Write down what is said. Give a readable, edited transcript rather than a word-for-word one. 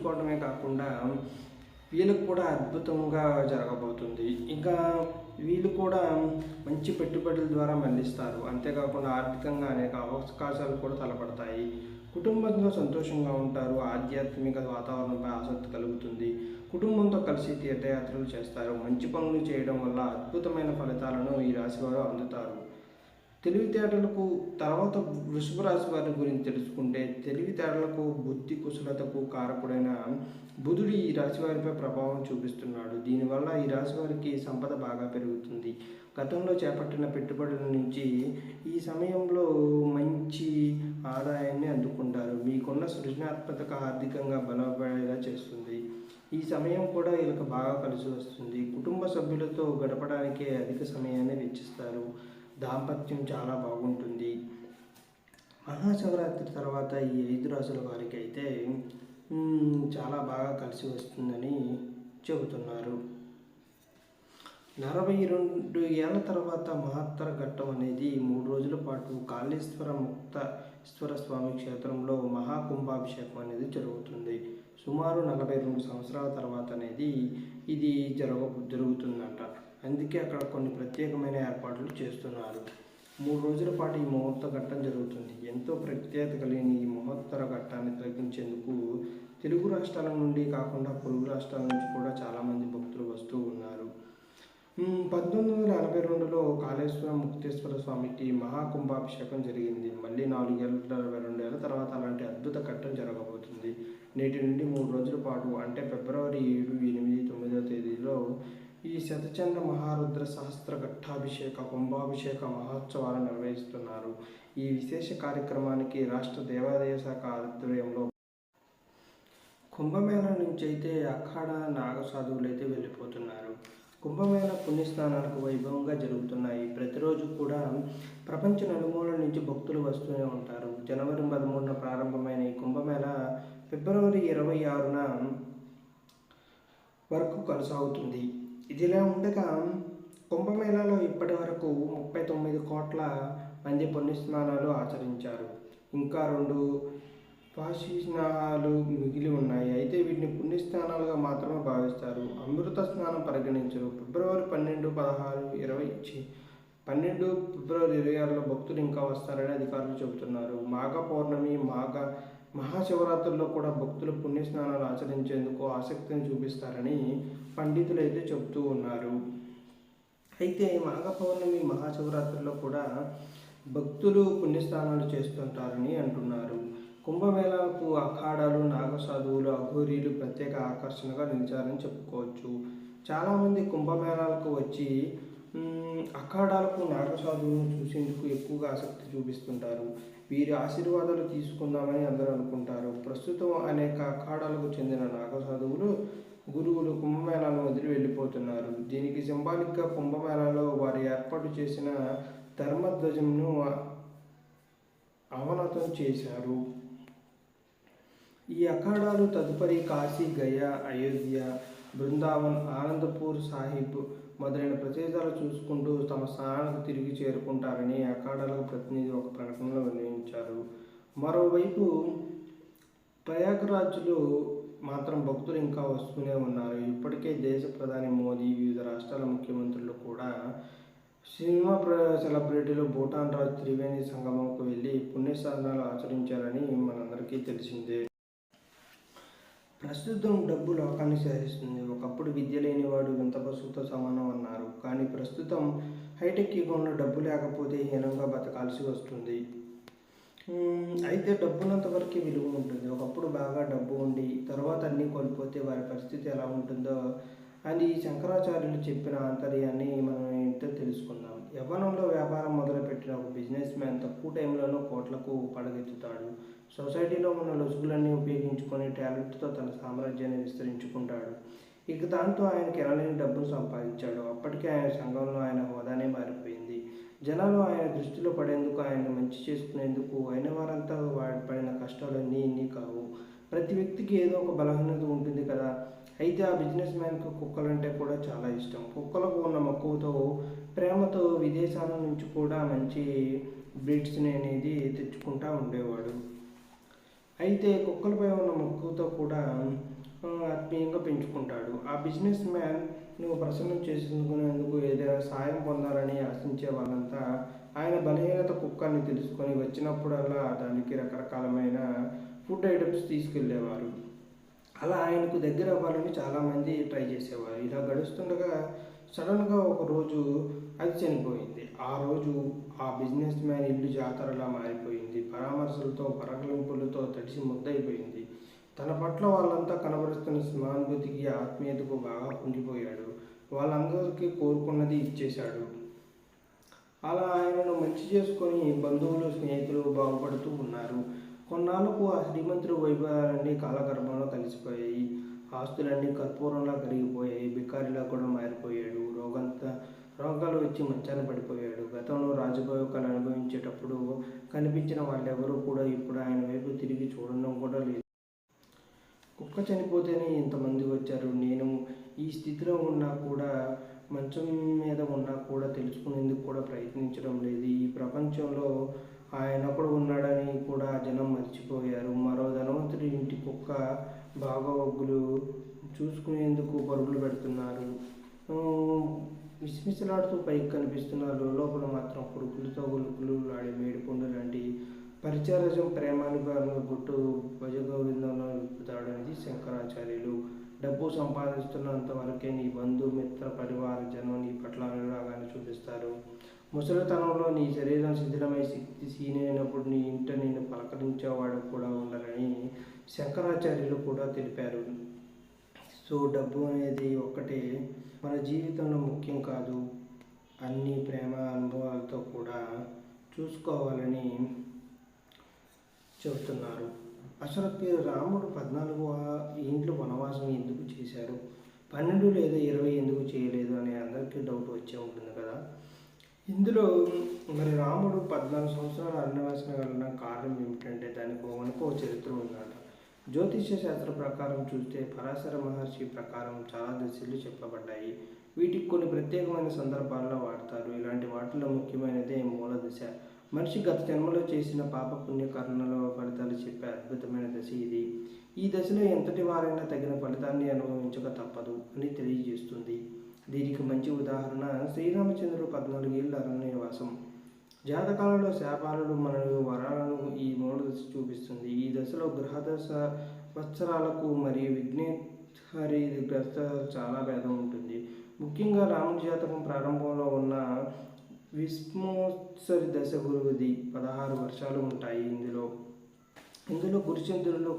చూసుకోవడమే కాకుండా వీళ్ళకు కూడా అద్భుతంగా జరగబోతుంది. ఇంకా వీళ్ళు కూడా మంచి పెట్టుబడుల ద్వారా మళ్లిస్తారు. అంతేకాకుండా ఆర్థికంగా అనేక అవకాశాలు కూడా తలపడతాయి. కుటుంబంతో సంతోషంగా ఉంటారు. ఆధ్యాత్మిక వాతావరణంపై ఆసక్తి కలుగుతుంది. కుటుంబంతో కలిసి తీర్థయాత్రలు చేస్తారు. మంచి పనులు చేయడం వల్ల అద్భుతమైన ఫలితాలను ఈ రాశివారు అందుతారు. తెలివితేటలకు తర్వాత వృషభ రాశి వారి గురించి తెలుసుకుంటే, తెలివితేటలకు బుద్ధి కుశలతకు కారకుడైన బుధుడు ఈ రాశి వారిపై ప్రభావం చూపిస్తున్నాడు. దీనివల్ల ఈ రాశి వారికి సంపద బాగా పెరుగుతుంది. గతంలో చేపట్టిన పెట్టుబడుల నుంచి ఈ సమయంలో మంచి ఆదాయాన్ని అందుకుంటారు. మీకున్న సృజనాత్మక ఆర్థికంగా బలపడేలా చేస్తుంది. ఈ సమయం కూడా వీళ్ళకి బాగా కలిసి వస్తుంది. కుటుంబ సభ్యులతో గడపడానికే అధిక సమయాన్ని వెచ్చిస్తారు. దాంపత్యం చాలా బాగుంటుంది. మహాశివరాత్రి తర్వాత ఈ 5 రాసుల వారికి అయితే చాలా బాగా కలిసి వస్తుందని చెబుతున్నారు. 42 ఏళ్ల తర్వాత మహత్తర ఘట్టం అనేది 3 రోజుల పాటు కాళేశ్వర ముక్తేశ్వర స్వామి క్షేత్రంలో మహాకుంభాభిషేకం అనేది జరుగుతుంది. సుమారు 42 సంవత్సరాల తర్వాత అనేది ఇది జరుగుతుందంట. అందుకే అక్కడ కొన్ని ప్రత్యేకమైన ఏర్పాట్లు చేస్తున్నారు. 3 రోజుల పాటు ఈ ముహూర్త ఘట్టం జరుగుతుంది. ఎంతో ప్రత్యేకత కలిగిన ఈ మహోత్తర ఘట్టాన్ని తిలకించేందుకు తెలుగు రాష్ట్రాల నుండి కాకుండా పొరుగు రాష్ట్రాల నుంచి కూడా చాలామంది భక్తులు వస్తూ ఉన్నారు. 1982లో కాళేశ్వర ముక్తేశ్వర స్వామికి మహాకుంభాభిషేకం జరిగింది. మళ్ళీ 22 ఏళ్ల తర్వాత అలాంటి అద్భుత ఘట్టం జరగబోతుంది. నేటి నుండి 3 రోజుల పాటు అంటే ఫిబ్రవరి 7, 8, 9వ తేదీలో ఈ శతచండ మహారుద్ర సహస్ర ఘట్టాభిషేక కుంభాభిషేక మహోత్సవాలు నిర్వహిస్తున్నారు. ఈ విశేష కార్యక్రమానికి రాష్ట్ర దేవాదాయ శాఖ ఆధ్వర్యంలో కుంభమేళ నుంచి అయితే అఖాడా నాగ సాధువులు అయితే వెళ్ళిపోతున్నారు. కుంభమేళ పుణ్యస్నానాలకు వైభవంగా జరుగుతున్నాయి. ప్రతిరోజు కూడా ప్రపంచ నలుమూలల నుంచి భక్తులు వస్తూనే ఉంటారు. జనవరి 13న ప్రారంభమైన ఈ కుంభమేళ ఫిబ్రవరి 26న వరకు కొనసాగుతుంది. ఇదిలా ఉండగా కుంభమేళాలో ఇప్పటి వరకు 39 కోట్ల మంది పుణ్యస్నానాలు ఆచరించారు. ఇంకా 2 పాశి-స్నానాలు మిగిలి ఉన్నాయి. అయితే వీటిని పుణ్యస్నానాలుగా మాత్రమే భావిస్తారు. అమృత స్నానం పరిగణించరు. ఫిబ్రవరి 12, ఫిబ్రవరి 26లో భక్తులు ఇంకా వస్తారని అధికారులు చెబుతున్నారు. మాఘ పౌర్ణమి, మహాశివరాత్రుల్లో కూడా భక్తులు పుణ్యస్నానాలు ఆచరించేందుకు ఆసక్తిని చూపిస్తారని పండితులు అయితే చెబుతూ ఉన్నారు. అయితే మాఘ పౌర్ణమి, మహాశివరాత్రుల్లో కూడా భక్తులు పుణ్యస్నానాలు చేస్తుంటారని అంటున్నారు. కుంభమేళాకు అఖాడాలు, నాగసాధువులు, అఘోరీలు ప్రత్యేక ఆకర్షణగా నిలిచారని చెప్పుకోవచ్చు. చాలామంది కుంభమేళాలకు వచ్చి అఖాడాలకు, నాగసాధువులను చూసేందుకు ఎక్కువగా ఆసక్తి చూపిస్తుంటారు. వీరి ఆశీర్వాదాలు తీసుకుందామని అందరూ అనుకుంటారు. ప్రస్తుతం అనేక అఖాడాలకు చెందిన నాగసాధువులు, గురువులు కుంభమేళాలను వదిలి వెళ్ళిపోతున్నారు. దీనికి సింబాలిక్గా కుంభమేళాలో వారు ఏర్పాటు చేసిన ధర్మధ్వజంను అవనతం చేశారు. ఈ అఖాడాలు తదుపరి కాశీ, గయా, అయోధ్య, బృందావన్, ఆనందపూర్ సాహిబ్ మొదలైన ప్రదేశాలు చూసుకుంటూ తమ స్థానానికి తిరిగి చేరుకుంటారని అఖాడాలకు ప్రతినిధి ఒక ప్రకటనలో నిర్ణయించారు. మరోవైపు ప్రయాగ్రాజ్లో మాత్రం భక్తులు ఇంకా వస్తూనే ఉన్నారు. ఇప్పటికే దేశ ప్రధాని మోదీ, వివిధ రాష్ట్రాల ముఖ్యమంత్రులు కూడా సినిమా సెలబ్రిటీలు భూటాన్ రాజు త్రివేణి సంగమంకు వెళ్ళి పుణ్యస్నానాలు ఆచరించారని మనందరికీ తెలిసిందే. ప్రస్తుతం డబ్బు లోకాన్ని శాసిస్తుంది. ఒకప్పుడు విద్య లేనివాడు వింత పశువుతో సమానం అన్నారు. కానీ ప్రస్తుతం హైటెక్ యుగంలో డబ్బు లేకపోతే హీనంగా బతకాల్సి వస్తుంది. అయితే డబ్బున్నంత వరకు విలువ ఉంటుంది. ఒకప్పుడు బాగా డబ్బు ఉండి తర్వాత అన్నీ కోల్పోతే వారి పరిస్థితి ఎలా ఉంటుందో అని శంకరాచార్యులు చెప్పిన ఆంతర్యాన్ని మనం ఏంటో తెలుసుకుందాం. యవ్వనంలో వ్యాపారం మొదలుపెట్టిన ఒక బిజినెస్ మ్యాన్ తక్కువ టైంలోనూ కోట్లకు పడగెత్తుతాడు. సొసైటీలో ఉన్న లొసుగులన్నీ ఉపయోగించుకొని టాలెంట్తో తన సామ్రాజ్యాన్ని విస్తరించుకుంటాడు. ఇక దాంతో ఆయనకి ఎనలేని డబ్బును సంపాదించాడు. అప్పటికే ఆయన సంఘంలో ఆయన హోదానే మారిపోయింది. జనాలు ఆయన దృష్టిలో పడేందుకు, ఆయన మంచి చేసుకునేందుకు అయిన వారంతా పడిన కష్టాలన్నీ ఇన్ని కావు. ప్రతి వ్యక్తికి ఏదో ఒక బలహీనత ఉంటుంది కదా. అయితే ఆ బిజినెస్ మ్యాన్కు కుక్కలంటే కూడా చాలా ఇష్టం. కుక్కలకు ఉన్న మక్కువతో, ప్రేమతో విదేశాల నుంచి కూడా మంచి బ్రీడ్స్ని అనేది తెచ్చుకుంటూ ఉండేవాడు. అయితే కుక్కలపై ఉన్న మక్కువతో కూడా ఆత్మీయంగా పెంచుకుంటాడు. ఆ బిజినెస్ మ్యాన్ నువ్వు ప్రసన్నం చేసుకునేందుకు ఏదైనా సాయం పొందాలని ఆశించే వాళ్ళంతా ఆయన బలహీనత కుక్క అని తెలుసుకొని వచ్చినప్పుడల్లా దానికి రకరకాలమైన ఫుడ్ ఐటమ్స్ తీసుకెళ్ళేవారు. అలా ఆయనకు దగ్గర అవ్వాలని చాలామంది ట్రై చేసేవారు. ఇలా గడుస్తుండగా సడన్గా ఒకరోజు అది చనిపోయింది. ఆ రోజు ఆ బిజినెస్ మ్యాన్ ఇల్లు జాతరలా మారిపోయింది. పరామర్శలతో పరకలింపులతో తడిసి ముద్దయిపోయింది. తన పట్ల వాళ్ళంతా కనబరుస్తున్న సహానుభూతికి ఆత్మీయతకు బాగా పొంగిపోయాడు. వాళ్ళందరికీ కోరుకున్నది ఇచ్చేశాడు. అలా ఆయనను మంచి చేసుకొని బంధువులు స్నేహితులు బాగుపడుతూ ఉన్నారు. కొన్నాళ్లకు ఆ శ్రీమంతుడి వైభవాలన్నీ కాలగర్భంలో కలిసిపోయాయి. ఆస్తులన్నీ కర్పూరంలా కరిగిపోయాయి. బికారిలా కూడా మారిపోయాడు. రోగాలు వచ్చి మంచాన పడిపోయాడు. గతంలో రాజభోగాలు అనుభవించేటప్పుడు కనిపించిన వాళ్ళెవరూ కూడా ఇప్పుడు ఆయన వైపు తిరిగి చూడడం కూడా లేదు. కుక్క చనిపోతేనే ఇంతమంది వచ్చారు. నేను ఈ స్థితిలో ఉన్నా కూడా, మంచం మీద ఉన్నా కూడా తెలుసుకునేందుకు కూడా ప్రయత్నించడం లేదు. ఈ ప్రపంచంలో ఆయన ఒకడు ఉన్నాడని కూడా జనం మర్చిపోయారు. మరో ధనవంతుడి ఇంటి కుక్క బాగోగులు చూసుకునేందుకు పరుగులు పెడుతున్నారు. మిసమిసలాడుతూ పైకి కనిపిస్తున్న లోపల మాత్రం కొడుకులతో గులుకులు ఆడే మేడిపండు లాంటి పరిచరజం ప్రేమానుభవాలను గుట్టు భుజగోవిందంలో విప్పుతాడనేది శంకరాచార్యులు. డబ్బు సంపాదిస్తున్నంత వరకే నీ బంధు మిత్ర పరివార జనం నీ పట్ల అనురాగాన్ని చూపిస్తారు. ముసలితనంలో నీ శరీరం శిథిలమై శక్తి సీనైనప్పుడు నీ ఇంట నేను పలకరించేవాడు కూడా ఉండరని శంకరాచార్యులు కూడా తెలిపారు. సో డబ్బు అనేది ఒక్కటే మన జీవితంలో ముఖ్యం కాదు. అన్ని ప్రేమ అనుభవాలతో కూడా చూసుకోవాలని చెబుతున్నారు. అసలు రాముడు 14 ఏండ్లు వనవాసం ఎందుకు చేశారు? 12 లేదా 20 ఎందుకు చేయలేదు అనే అందరికీ డౌట్ వచ్చే ఉంటుంది కదా. ఇందులో మరి రాముడు 14 సంవత్సరాల అరణ్యవాసం వెళ్ళిన కారణం ఏమిటంటే దానికి మనకు చరిత్ర ఉందట. జ్యోతిష్య శాస్త్ర ప్రకారం చూస్తే పరాశర మహర్షి ప్రకారం చాలా దశలు చెప్పబడ్డాయి. వీటికి కొన్ని ప్రత్యేకమైన సందర్భాల్లో వాడతారు. ఇలాంటి వాటిలో ముఖ్యమైనదే మూల దశ. మనిషి గత జన్మలో చేసిన పాప పుణ్య కర్మల ఫలితాలు చెప్పే అద్భుతమైన దశ ఇది. ఈ దశలో ఎంతటి వారైనా తగిన ఫలితాన్ని అనుభవించక తప్పదు అని తెలియజేస్తుంది. దీనికి మంచి ఉదాహరణ శ్రీరామచంద్రుడు 14 ఏళ్ళ అరణ్యవాసం. జాతకాలలో శాపాలను మరియు వరాలను ఈ మూల దశ చూపిస్తుంది. ఈ దశలో గ్రహదశ వత్సరాలకు మరియు విఘ్నేశ్వరి గ్రస్త చాలా భేదం ఉంటుంది. ముఖ్యంగా రాముడి జాతకం ప్రారంభంలో ఉన్న విస్మోత్సరి దశ గురువుది 16 వర్షాలు ఉంటాయి. ఇందులో గురుచంద్రులు